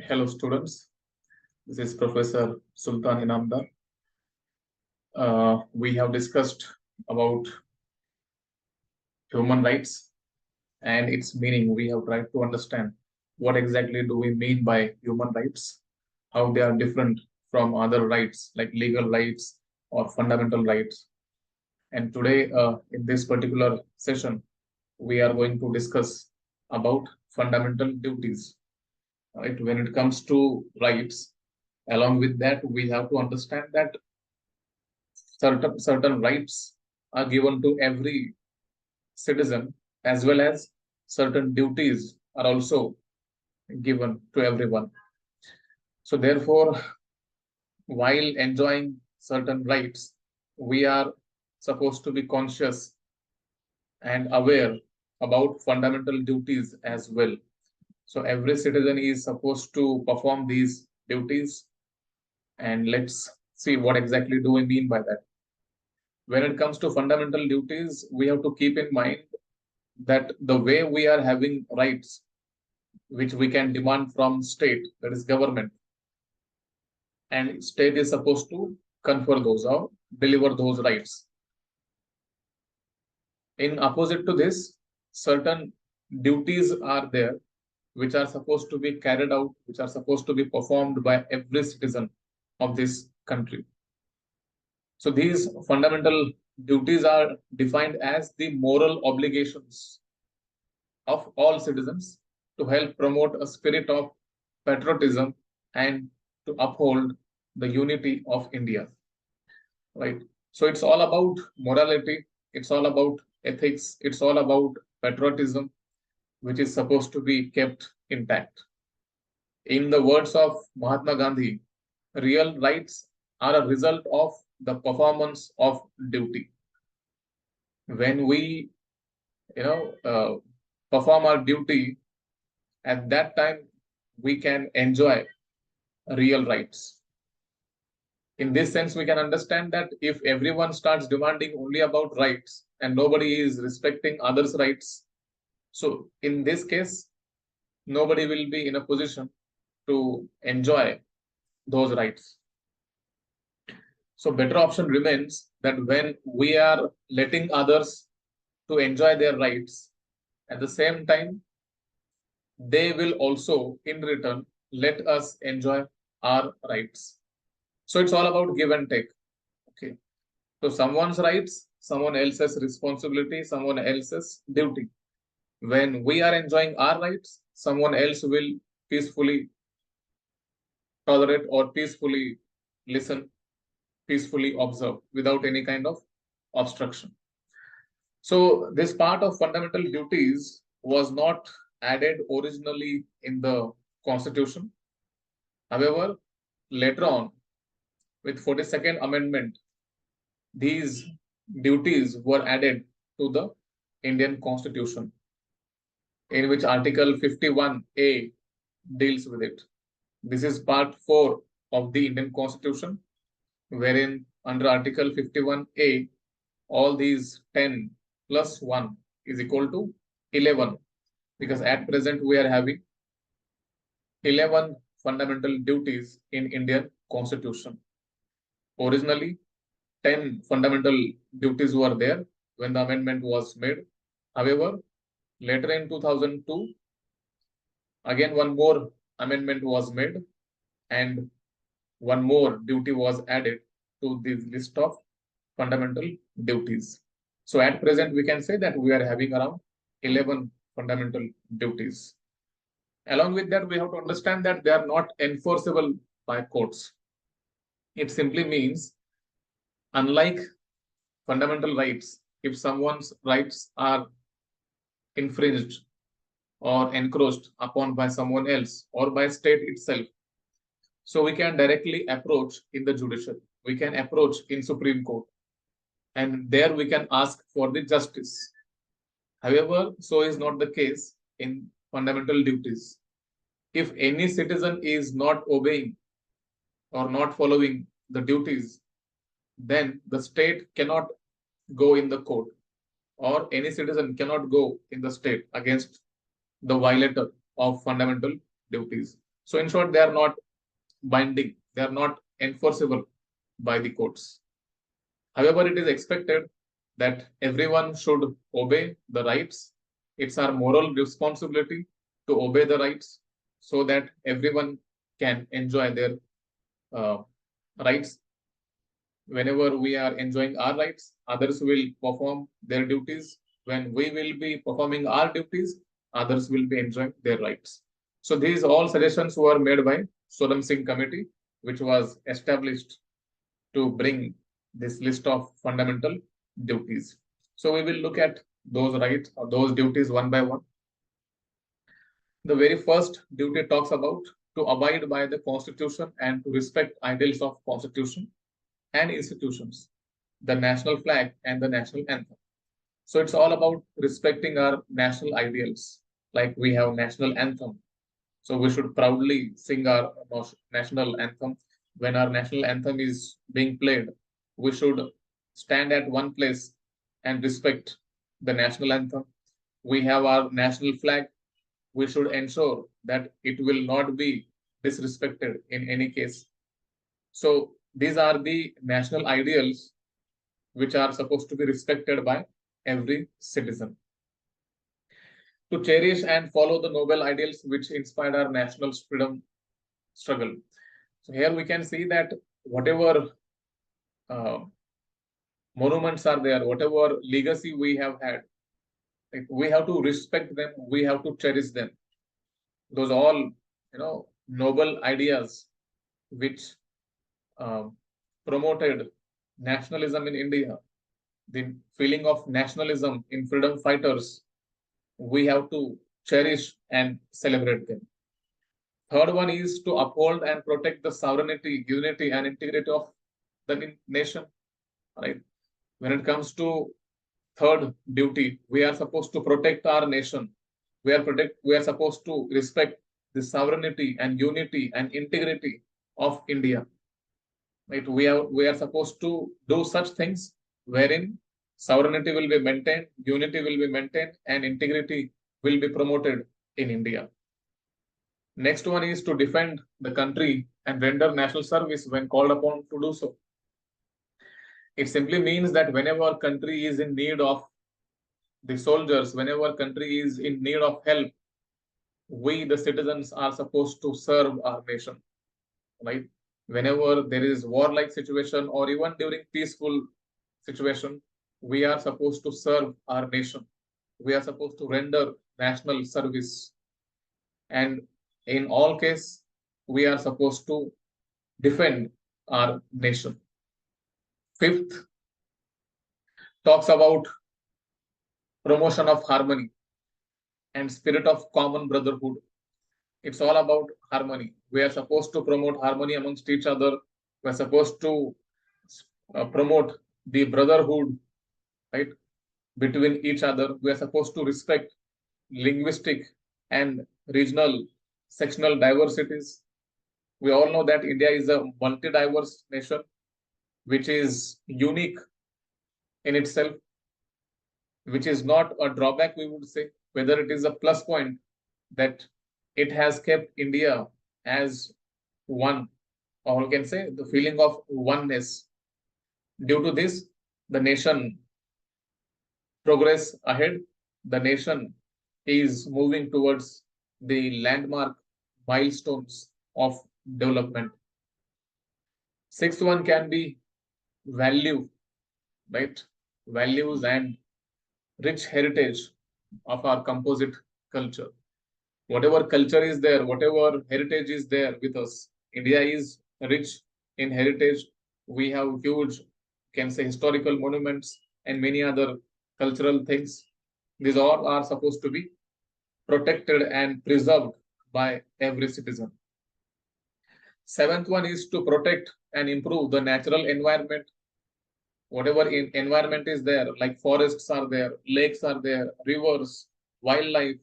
Hello, students. This is Professor Sultan Inamdar. We have discussed about human rights and its meaning. We have tried to understand what exactly do we mean by human rights, how they are different from other rights like legal rights or fundamental rights. And today, in this particular session, we are going to discuss about fundamental duties. Right? When it comes to rights, along with that, we have to understand that certain rights are given to every citizen, as well as certain duties are also given to everyone. So therefore, while enjoying certain rights, we are supposed to be conscious and aware about fundamental duties as well. So every citizen is supposed to perform these duties, and let's see what exactly do we mean by that. When it comes to fundamental duties, we have to keep in mind that the way we are having rights, which we can demand from state, that is government, and state is supposed to confer those or deliver those rights. In opposite to this, certain duties are there which are supposed to be carried out, which are supposed to be performed by every citizen of this country. So these fundamental duties are defined as the moral obligations of all citizens to help promote a spirit of patriotism and to uphold the unity of India. Right. So it's all about morality, it's all about ethics, it's all about patriotism, which is supposed to be kept intact. In the words of Mahatma Gandhi, real rights are a result of the performance of duty. When we, you know, perform our duty, at that time we can enjoy real rights. In this sense, we can understand that if everyone starts demanding only about rights and nobody is respecting others' rights, so in this case, nobody will be in a position to enjoy those rights. So better option remains that when we are letting others to enjoy their rights, at the same time, they will also in return let us enjoy our rights. So it's all about give and take. Okay. So someone's rights, someone else's responsibility, someone else's duty. When we are enjoying our rights, someone else will peacefully tolerate or peacefully listen, peacefully observe without any kind of obstruction. So this part of fundamental duties was not added originally in the Constitution. However, later on, with 42nd Amendment, these duties were added to the Indian Constitution, in which Article 51A deals with it. This is part 4 of the Indian Constitution, wherein under Article 51A, all these 10 plus 1 is equal to 11, because at present we are having 11 fundamental duties in Indian Constitution. Originally, 10 fundamental duties were there when the amendment was made. However, later in 2002, again one more amendment was made and one more duty was added to this list of fundamental duties. So at present, we can say that we are having around 11 fundamental duties. Along with that, we have to understand that they are not enforceable by courts. It simply means, unlike fundamental rights, if someone's rights are infringed or encroached upon by someone else or by state itself, so we can directly approach in the judiciary, we can approach in Supreme Court, and there we can ask for the justice. However, so is not the case in fundamental duties. If any citizen is not obeying or not following the duties, then the state cannot go in the court, or any citizen cannot go in the state against the violator of fundamental duties. So in short, they are not binding, they are not enforceable by the courts. However, it is expected that everyone should obey the rights. It's our moral responsibility to obey the rights so that everyone can enjoy their uh, rights. Whenever we are enjoying our rights, others will perform their duties. When we will be performing our duties, others will be enjoying their rights. So these all suggestions were made by Sodam Singh Committee, which was established to bring this list of fundamental duties. So we will look at those rights or those duties one by one. The very first duty talks about to abide by the Constitution and to respect ideals of Constitution and institutions, the national flag and the national anthem. So it's all about respecting our national ideals. Like we have national anthem. So we should proudly sing our national anthem. When our national anthem is being played, we should stand at one place and respect the national anthem. We have our national flag. We should ensure that it will not be disrespected in any case. So these are the national ideals which are supposed to be respected by every citizen. To cherish and follow the noble ideals which inspired our national freedom struggle. So here we can see that whatever uh, monuments are there, whatever legacy we have had, like we have to respect them, we have to cherish them. Those all, noble ideas which uh, promoted nationalism in India, the feeling of nationalism in freedom fighters, we have to cherish and celebrate them. Third one is to uphold and protect the sovereignty, unity, and integrity of the nation. Right? When it comes to third duty, we are supposed to protect our nation. We are supposed to respect the sovereignty and unity and integrity of India. Right? We are supposed to do such things wherein sovereignty will be maintained, unity will be maintained, and integrity will be promoted in India. Next one is to defend the country and render national service when called upon to do so. It simply means that whenever country is in need of the soldiers, whenever country is in need of help, we the citizens are supposed to serve our nation, right? Whenever there is warlike situation or even during peaceful situation, we are supposed to serve our nation. We are supposed to render national service. And in all case, we are supposed to defend our nation. Fifth, talks about promotion of harmony and spirit of common brotherhood. It's all about harmony. We are supposed to promote harmony amongst each other. We are supposed to promote the brotherhood, right, between each other. We are supposed to respect linguistic and regional sectional diversities. We all know that India is a multi-diverse nation, which is unique in itself, which is not a drawback, we would say, whether it is a plus point that it has kept India as one, or we can say the feeling of oneness. Due to this, the nation progress ahead. The nation is moving towards the landmark milestones of development. Sixth one can be value, right? Values and rich heritage of our composite culture. Whatever culture is there, whatever heritage is there with us, India is rich in heritage. We have huge, can say, historical monuments and many other cultural things. These all are supposed to be protected and preserved by every citizen. Seventh one is to protect and improve the natural environment. Whatever environment is there, like forests are there, lakes are there, rivers, wildlife,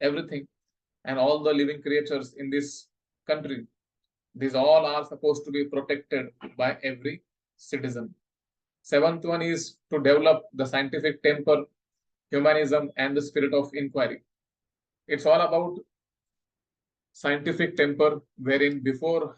everything, and all the living creatures in this country. These all are supposed to be protected by every citizen. Seventh one is to develop the scientific temper, humanism, and the spirit of inquiry. It's all about scientific temper, wherein before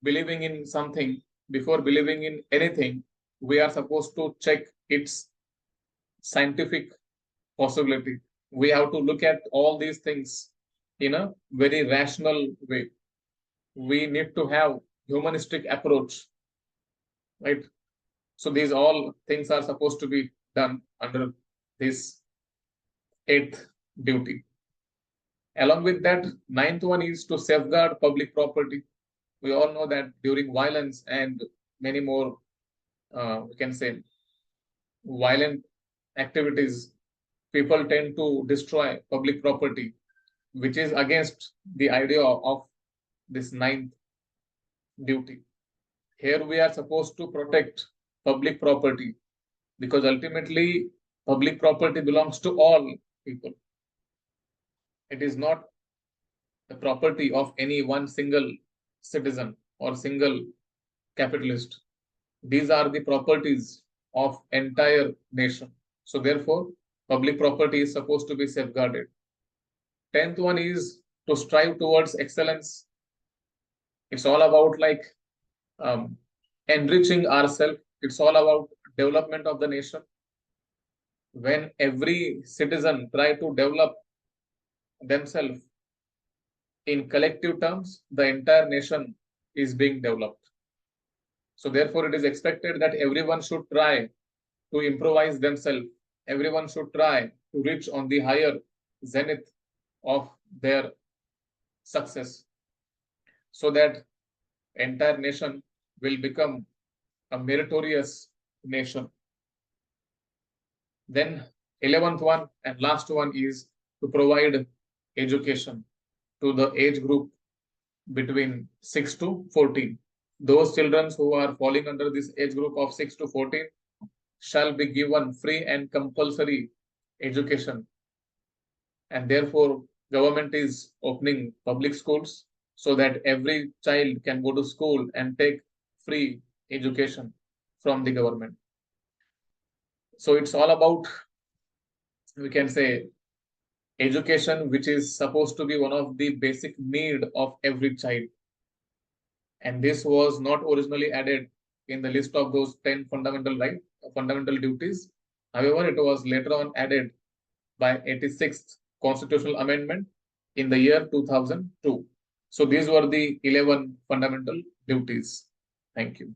believing in something, before believing in anything, we are supposed to check its scientific possibility. We have to look at all these things in a very rational way. We need to have humanistic approach, right? So these all things are supposed to be done under this eighth duty. Along with that, ninth one is to safeguard public property. We all know that during violence and many more, we can say, violent activities, people tend to destroy public property, which is against the idea of this ninth duty. Here we are supposed to protect public property because ultimately public property belongs to all people. It is not the property of any one single citizen or single capitalist. These are the properties of entire nation. So therefore, public property is supposed to be safeguarded. 10th one is to strive towards excellence. It's all about like enriching ourselves. It's all about development of the nation. When every citizen try to develop themselves in collective terms, the entire nation is being developed. So therefore, it is expected that everyone should try to improvise themselves. Everyone should try to reach on the higher zenith of their success, so that entire nation will become a meritorious nation. Then 11th one and last one is to provide education to the age group between 6 to 14. Those children who are falling under this age group of 6 to 14 shall be given free and compulsory education. And therefore, government is opening public schools so that every child can go to school and take free education from the government. So it's all about, we can say, education, which is supposed to be one of the basic need of every child. And this was not originally added in the list of those 10 fundamental rights, fundamental duties. However, it was later on added by 86th constitutional amendment in the year 2002. So these were the 11 fundamental duties. Thank you.